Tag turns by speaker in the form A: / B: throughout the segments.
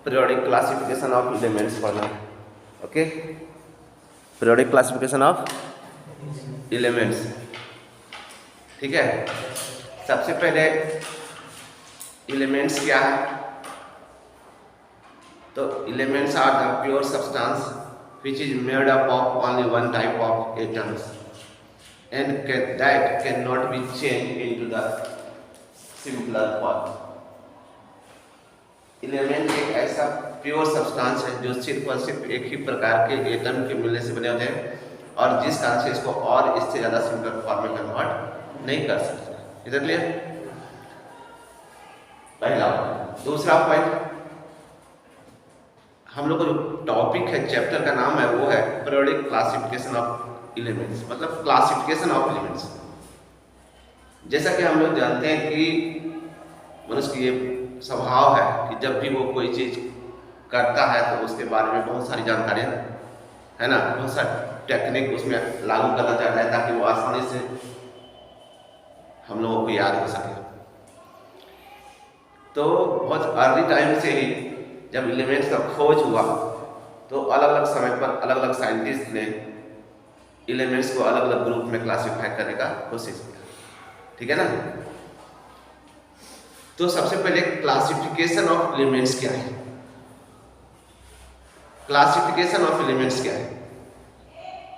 A: Periodic classification of elements पढ़ना है। Okay, periodic classification of elements. ठीक है, सबसे पहले एलिमेंट्स क्या है? तो elements are the pure substance which is made up of only one type of atoms and that cannot be changed into the simpler form। Element एक ऐसा pure substance है जो सिर्फ और सिर्फ एक ही प्रकार के एटम के मिलने से बने होते हैं और जिस कारण से इसको और इससे ज़्यादा सिंपल फॉर्म में कन्वर्ट नहीं कर सकते। इधर क्लियर? पहला। दूसरा पॉइंट, हम लोग का जो टॉपिक है, चैप्टर का नाम है, वो है पीरियोडिक क्लासिफिकेशन ऑफ एलिमेंट्स, मतलब क्लासिफिकेशन ऑफ एलिमेंट्स। जैसा कि हम लोग जानते हैं कि मनुष्य की ये स्वभाव है कि जब भी वो कोई चीज़ करता है तो उसके बारे में बहुत सारी जानकारियाँ है ना, बहुत सारी टेक्निक उसमें लागू करना चाहता है ताकि वो आसानी से हम लोगों को याद हो सके। तो बहुत अर्ली टाइम से ही जब एलिमेंट्स का खोज हुआ तो अलग अलग समय पर अलग अलग साइंटिस्ट ने एलिमेंट्स को अलग अलग ग्रुप में क्लासिफाई करने का कोशिश किया। ठीक है ना? तो सबसे पहले क्लासिफिकेशन ऑफ एलिमेंट्स क्या है? क्लासिफिकेशन ऑफ एलिमेंट्स क्या है?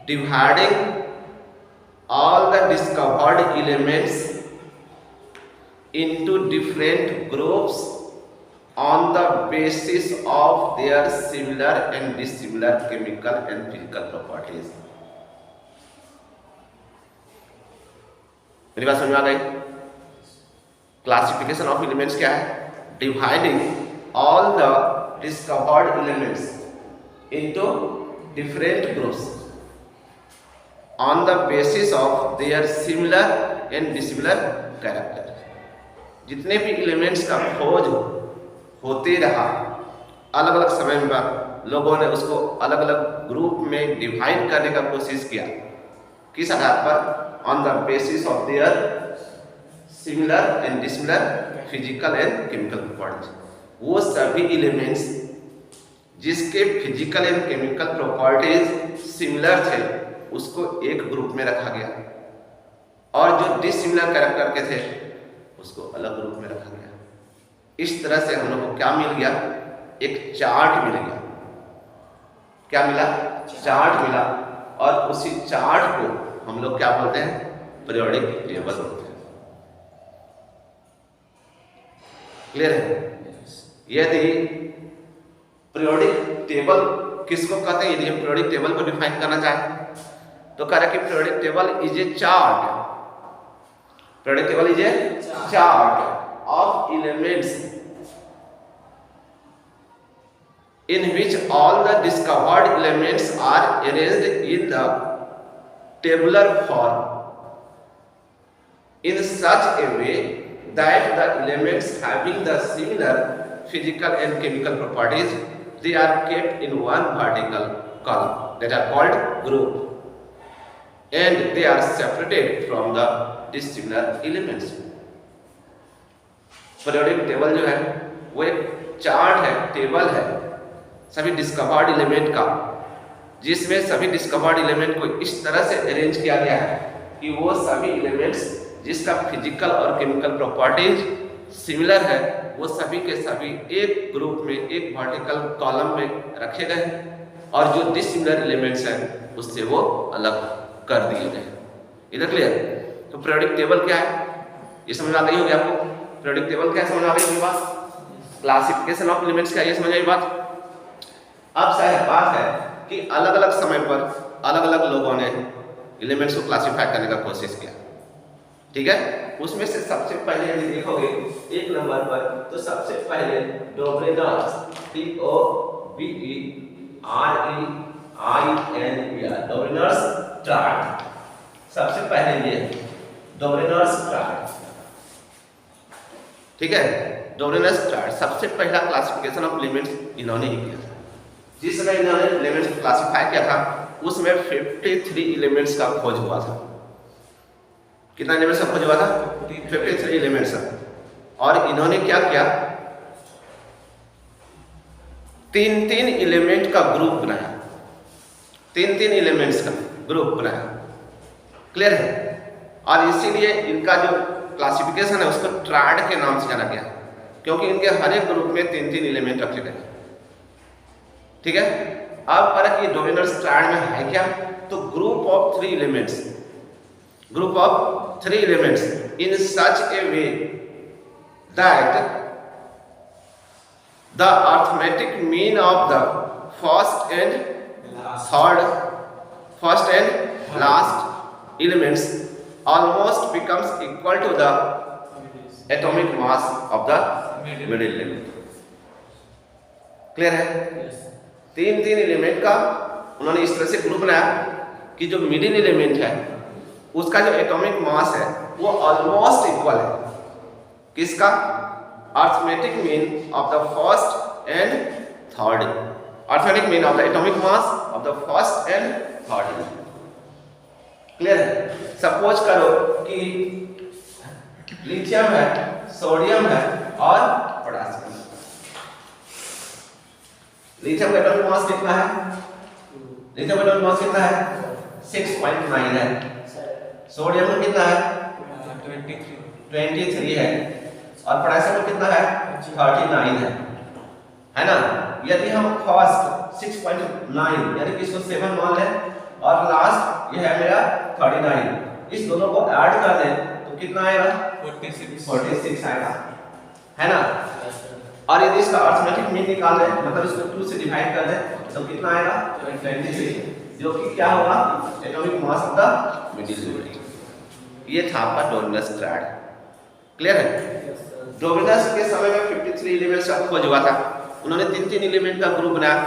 A: Dividing all the discovered elements into different groups on the basis of their similar and dissimilar chemical and physical properties। मेरी बात समझ में आ गई? क्लासिफिकेशन ऑफ एलिमेंट्स क्या है? Dividing all the discovered elements into different groups on the basis of their similar and dissimilar character। जितने भी elements का खोज होते रहा अलग अलग समय में लोगों ने उसको अलग अलग ग्रुप में डिवाइड करने का कोशिश किया। किस आधार पर? On the basis of their similar and dissimilar physical and chemical properties. वो सभी एलिमेंट्स जिसके physical and chemical properties similar थे उसको एक ग्रुप में रखा गया और जो डिसिमिलर कैरेक्टर के थे उसको अलग ग्रुप में रखा गया। इस तरह से हम लोग को क्या मिल गया? एक चार्ट मिल गया। क्या मिला? चार्ट मिला। और उसी चार्ट को हम लोग क्या बोलते हैं? पीरियोडिक टेबल बोलते हैं। क्लियर है? यदि पीरियोडिक टेबल किसको कहते हैं? यदि हम पीरियोडिक टेबल को डिफाइन करना चाहें तो कह रहे कि periodic table is a chart. Periodic table is a chart of elements in which all the discovered elements are arranged in the tabular form in such a way that the elements having the similar physical and chemical properties they are kept in one vertical column that are called group and they are separated from the dissimilar elements. Periodic table जो है वो एक chart है, table है सभी discovered element का, जिसमें सभी डिस्कवर्ड एलिमेंट को इस तरह से अरेंज किया गया है कि वो सभी एलिमेंट्स जिसका फिजिकल और केमिकल प्रॉपर्टीज सिमिलर है वो सभी के सभी एक ग्रुप में एक वर्टिकल कॉलम में रखे गए और जो डिसिमिलर एलिमेंट्स हैं उससे वो अलग कर दिए गए। इधर क्लियर? तो पीरियोडिक टेबल क्या है ये समझ आ गई होगी आपको? पीरियोडिक टेबल क्या समझ आ गई होगी बात? क्लासिफिकेशन ऑफ एलिमेंट्स क्या ये समझ आई बात? अब शायद बात है कि अलग अलग समय पर अलग अलग लोगों ने एलिमेंट्स को क्लासिफाई करने का कोशिश किया। ठीक है? उसमें से सबसे पहले यदि देखोगे एक नंबर पर तो सबसे पहले डोब्रेनर्स, DOBRENER डोब्रेनर्स चार्ट, सबसे पहले ये डोब्रेनर्स चार्ट। ठीक है? डोब्रेनर्स चार्ट सबसे पहला क्लासिफिकेशन ऑफ एलिमेंट्स इन्होंने ही किया था। जिस समय इन्होंने एलिमेंट्स को क्लासिफाई किया था उसमें 53 एलिमेंट्स का खोज हुआ था। कितना एलिमेंट्स का खोज हुआ था? 53 एलिमेंट्स। और इन्होंने क्या किया? तीन तीन एलिमेंट का ग्रुप बनाया, तीन तीन एलिमेंट्स का ग्रुप बनाया। क्लियर है? और इसीलिए इनका जो क्लासिफिकेशन है उसको ट्रायड के नाम से जाना गया, क्योंकि इनके हर एक ग्रुप में तीन तीन एलिमेंट रखे गए। ठीक है? अब फर्क ये डोमिनर्स ट्रायड में है क्या? तो group of three elements, group of three elements in such A way that the arithmetic mean of the first and last elements almost becomes equal to the atomic mass of the middle element. Clear है? तीन तीन element का उन्होंने इस तरह से group बनाया कि जो मिडिल एलिमेंट है उसका जो एटॉमिक मास है वो ऑलमोस्ट इक्वल है किसका? arithmetic mean of the first and third, arithmetic mean of the atomic mass of the first and third. Clear है? सपोज करो कि लिथियम है, सोडियम है और पोटेशियम। लिथियम का एटॉमिक मास कितना है? लिथियम का एटॉमिक मास कितना है? 6.9 है। सोडियम का कितना है? 23 है। और पोटेशियम में कितना है? 39 है ना? यदि हम फर्स्ट 6.9 यानी कि इसको 7 मान लें और लास्ट ये है मेरा 39, इस दोनों को ऐड कर दें तो कितना आएगा? 46 आएगा, है ना? और यदि इसका अरिथमेटिक मीन निकाल दें, मतलब इसको 2 से डिवाइड कर दें तो कितना आएगा? 23, जो कि क्या होगा? Atomic mass of the middle element. ये था आपका डोमिनस ट्रायड। क्लियर है? डोमिनस के समय में 53 एलिमेंट्स का खोज हुआ था, उन्होंने तीन तीन एलिमेंट का ग्रुप बनाया,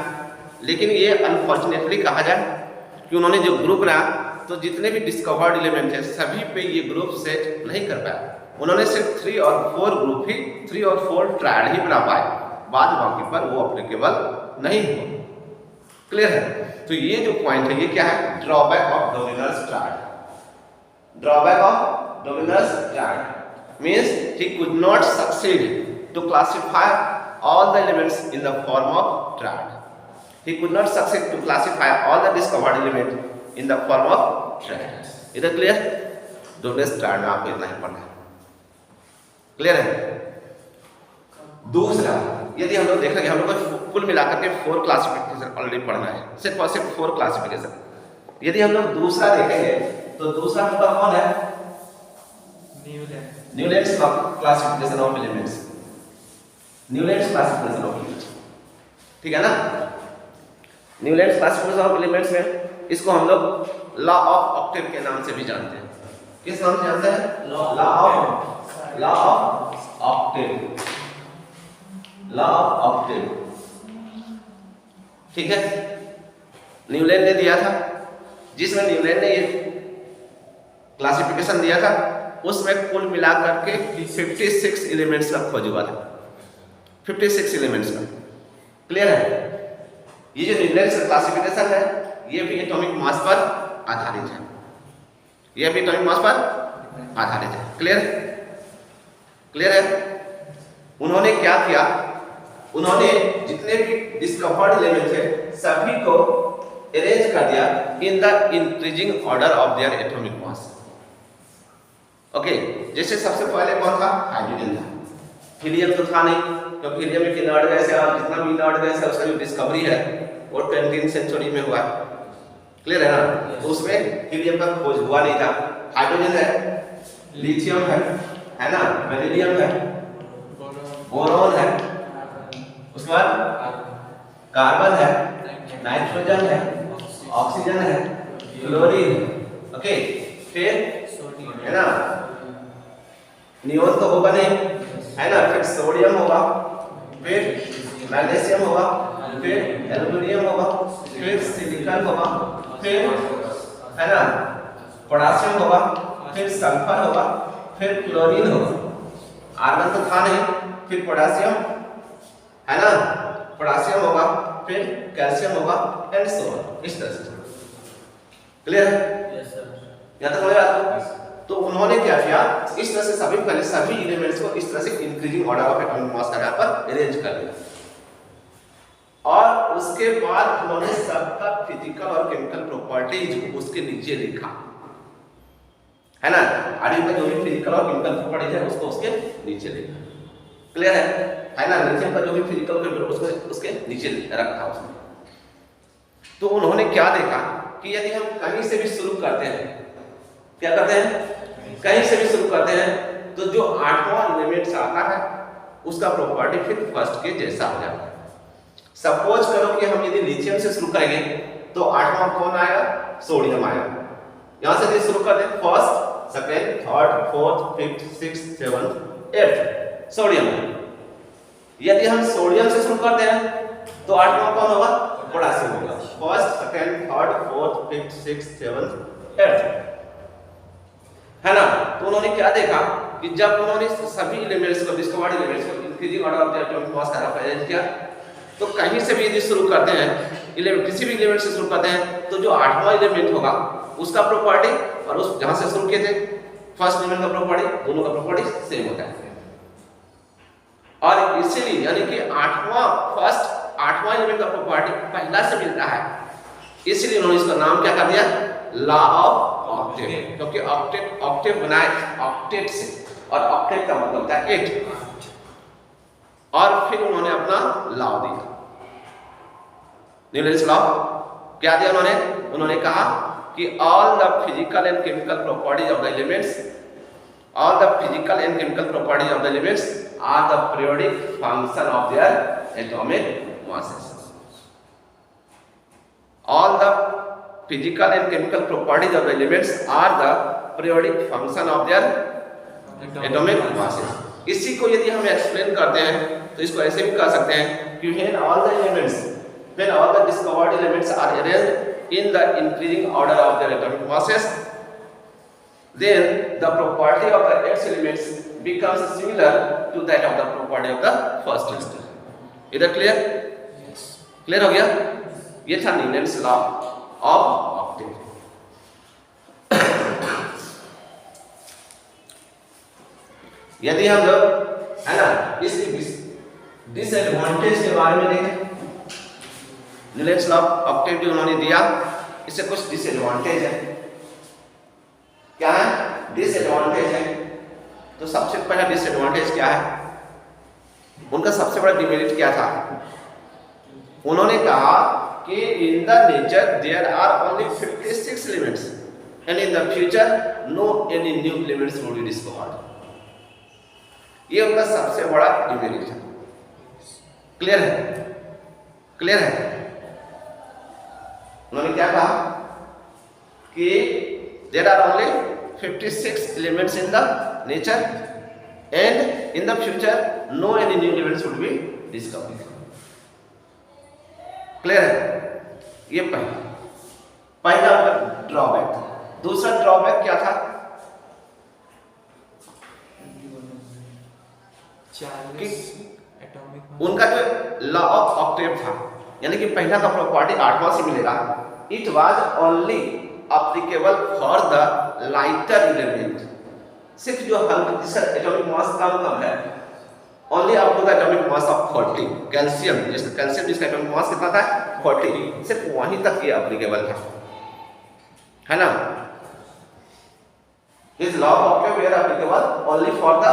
A: लेकिन ये अनफॉर्चुनेटली कहा जाए कि उन्होंने जो ग्रुप बनाया तो जितने भी डिस्कवर्ड एलिमेंट है सभी पे ये ग्रुप सेट नहीं कर पाया। उन्होंने सिर्फ 3 और 4 ग्रुप ही 3 और 4 ट्रायड ही बना पाए, बाद बाकी पर वो एप्लीकेबल नहीं हुआ। क्लियर है? तो ये जो पॉइंट है ये क्या है? Drawback of Dominus triad. Drawback of Dominus triad means he could not succeed to classify all the elements in the form of triad. He could not succeed to classify all the discovered elements in the form of triad. इधर clear? Dominus triad में आपको इतना ही पढ़ना है। Clear है? दूसरा, यदि हम लोग देखेंगे, हम लोग को कुल मिलाकर के 4 क्लासिफिकेशन ऑलरेडी पढ़ना है, सिर्फ और सिर्फ 4 क्लासिफिकेशन। यदि हम लोग दूसरा देखेंगे तो दूसरा आपका कौन है? Newlands classification of elements. Newlands classification of elements, ठीक है ना? न्यूलैंड्स क्लासिफिकेशन ऑफ एलिमेंट्स में इसको हम लोग लॉ ऑफ ऑक्टेव के नाम से भी जानते हैं। किस नाम से जानते हैं? Law of Octave. Law of Octave, ठीक है? न्यूलैंड ने दिया था, जिसमें न्यूलैंड ने ये क्लासिफिकेशन दिया था उसमें कुल मिलाकर के 56 एलिमेंट्स का खोज हुआ था। 56 एलिमेंट्स का। क्लियर है? ये जो न्यूलैंड्स क्लासिफिकेशन है ये भी एटॉमिक मास पर आधारित है, ये भी एटॉमिक मास पर आधारित है। क्लियर? क्लियर है? उन्होंने क्या किया? उन्होंने जितने भी डिस्कवर्ड एलिमेंट थे सभी को अरेंज कर दिया in the increasing order of their atomic mass. Okay, जैसे सबसे पहले कौन था? हाइड्रोजन था। हीलियम तो था नहीं, क्योंकि हीलियम एक इनर्ट गैस है और जितना भी इनर्ट गैस है उसका जो डिस्कवरी है वो 20वीं सेंचुरी में हुआ। क्लियर है ना? तो उसमें हीलियम का खोज हुआ नहीं था। हाइड्रोजन है, लिथियम है ना, बेरिलियम है, बोरॉन है, उसके बाद कार्बन है, नाइट्रोजन है, ऑक्सीजन है, क्लोरीन, ओके, फिर है ना नियोन तो होगा नहीं, है ना, फिर सोडियम होगा, फिर मैग्नीशियम होगा, फिर एल्युमिनियम होगा, फिर सिलिकॉन होगा, फिर है ना पोटेशियम होगा, फिर सल्फर होगा, फिर क्लोरीन होगा। आर्गन तो था नहीं, फिर पोटेशियम है ना, पोटेशियम होगा, फिर कैल्शियम होगा एंड सो ऑन, इस तरह से। क्लियर है? Yes sir. यहां तक समझ आया? तो उन्होंने क्या किया? इस तरह से सभी एलिमेंट्स को इस तरह से increasing order of atomic mass का यहां पर अरेंज कर दिया। और उसके बाद उन्होंने सबका फिजिकल और केमिकल प्रॉपर्टीज उसके नीचे लिखा, है ना। आर्यन का जो भी फिजिकल और केमिकल प्रॉपर्टीज है उसको उसके नीचे लिखा। क्लियर है ना। नीचे का जो भी फिजिकल उसको उसके नीचे रखा उसने। तो उन्होंने क्या देखा कि यदि हम कहीं से भी शुरू करते हैं, क्या करते हैं, कहीं से भी शुरू करते हैं, तो जो 8वां एलिमेंट आता है उसका प्रॉपर्टी फिर फर्स्ट के जैसा हो जाता है। सपोज करो कि हम यदि लिथियम से शुरू करेंगे तो 8वां कौन आएगा, सोडियम आएगा। यहां से यदि शुरू करते हैं first, second, third, fourth, fifth, sixth, seventh, eighth, sodium. यदि हम सोडियम से शुरू करते हैं तो 8वां कौन होगा, पोटेशियम होगा। First, second, third, fourth, fifth, sixth, seventh, eighth, है ना। तो उन्होंने क्या देखा कि जब उन्होंने सभी एलिमेंट्स को, डिस्कवर्ड एलिमेंट्स को increasing order of the atomic mass का रिप्रेजेंट किया, तो कहीं से भी यदि शुरू करते हैं, किसी भी एलिमेंट से शुरू करते हैं, तो जो 8वां एलिमेंट होगा उसका प्रॉपर्टी और उस जहां से शुरू किए थे फर्स्ट एलिमेंट का प्रॉपर्टी, दोनों का प्रॉपर्टी सेम होता है। और इसीलिए यानी कि 8वां एलिमेंट का प्रॉपर्टी पहला से मिलता है, इसलिए उन्होंने इसका नाम क्या कर दिया, लॉ ऑफ ऑक्टेव। क्योंकि ऑक्टेव बनाए ऑक्टेट से, और ऑक्टेट का मतलब होता है 8। और फिर उन्होंने अपना लॉ दिया, न्यूटन्स लॉ। क्या दिया उन्होंने कहा कि all the physical and chemical properties of the elements, all the physical and chemical properties of the elements are the periodic function of their atomic masses. All the physical and chemical properties of the elements are the periodic function of their atomic masses. इसी को यदि हम explain करते हैं तो इसको ऐसे भी कह सकते हैं कि when all the discovered elements are arranged in the increasing order of their atomic masses, then the property of the x elements becomes similar to that of the property of the first element. इधर clear? Yes. Clear हो गया? ये था Newton's law of Octave. यदि हम लोग, है ना, इस डिसएडवांटेज के बारे में देखें, न्यूटन्स लॉ ऑफ ऑक्टेव जो उन्होंने दिया, इससे कुछ डिसएडवांटेज है। क्या है? डिसएडवांटेज है। तो सबसे पहला डिसएडवांटेज क्या है, उनका सबसे बड़ा डिमेरिट क्या था? उन्होंने कहा कि in the nature there are only 56 elements and in the future no any new elements would be discovered. ये उनका सबसे बड़ा डिमेरिट है। क्लियर है? क्लियर है? उन्होंने क्या कहा कि there are only 56 elements in the nature and in the future no any new elements would be discovered. Clear है? ये पहला ड्रॉबैक था। दूसरा ड्रॉबैक क्या था कि उनका जो लॉ ऑफ ऑक्टेव था, यानी कि पहला का प्रॉपर्टी 8वां से मिलेगा, it was only applicable for the lighter element, सिर्फ जो हल्का जिसका एटॉमिक मास कम है, only up to the atomic mass of 40, calcium जिसका एटॉमिक मास कितना था 40, सिर्फ वहीं तक ये applicable है ना। This law of octave were applicable only for the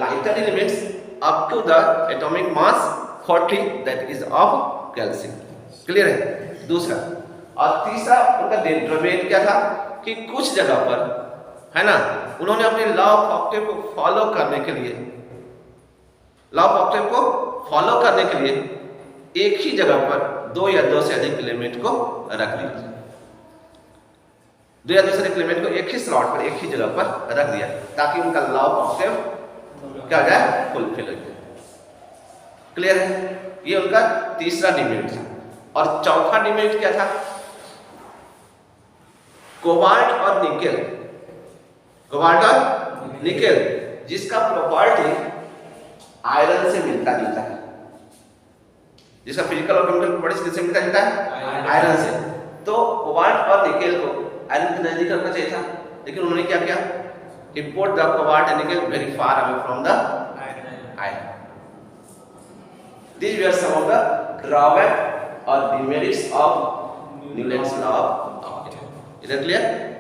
A: lighter elements up to the atomic mass 40, that is of calcium. Clear है? दूसरा और तीसरा उनका डिमेरिट क्या था कि कुछ जगह पर, है ना, उन्होंने अपने लॉ ऑफ ऑक्टेव को फॉलो करने के लिए एक ही जगह पर 2 या 2 से अधिक एलिमेंट को रख दिया। 2 या 2 से अधिक एलिमेंट को एक ही स्लॉट पर, एक ही जगह पर रख दिया, ताकि उनका लॉ ऑफ ऑक्टेव क्या जाए, फुलफिल हो जाए। क्लियर है? ये उनका तीसरा डिमेरिट था। और चौथा डिमेरिट क्या था? कोबाल्ट और निकेल जिसका प्रॉपर्टी आयरन से मिलता जुलता है, जिसका फिजिकल और केमिकल प्रॉपर्टी किससे मिलता जुलता है? आयरन से। तो कोबाल्ट और निकेल को आयरन के नजदीक रखना चाहिए था, लेकिन उन्होंने क्या किया? Import the cobalt and nickel very far away from the iron. These were some of the drawback or demerits of Newton's law of. Okay. Is that clear?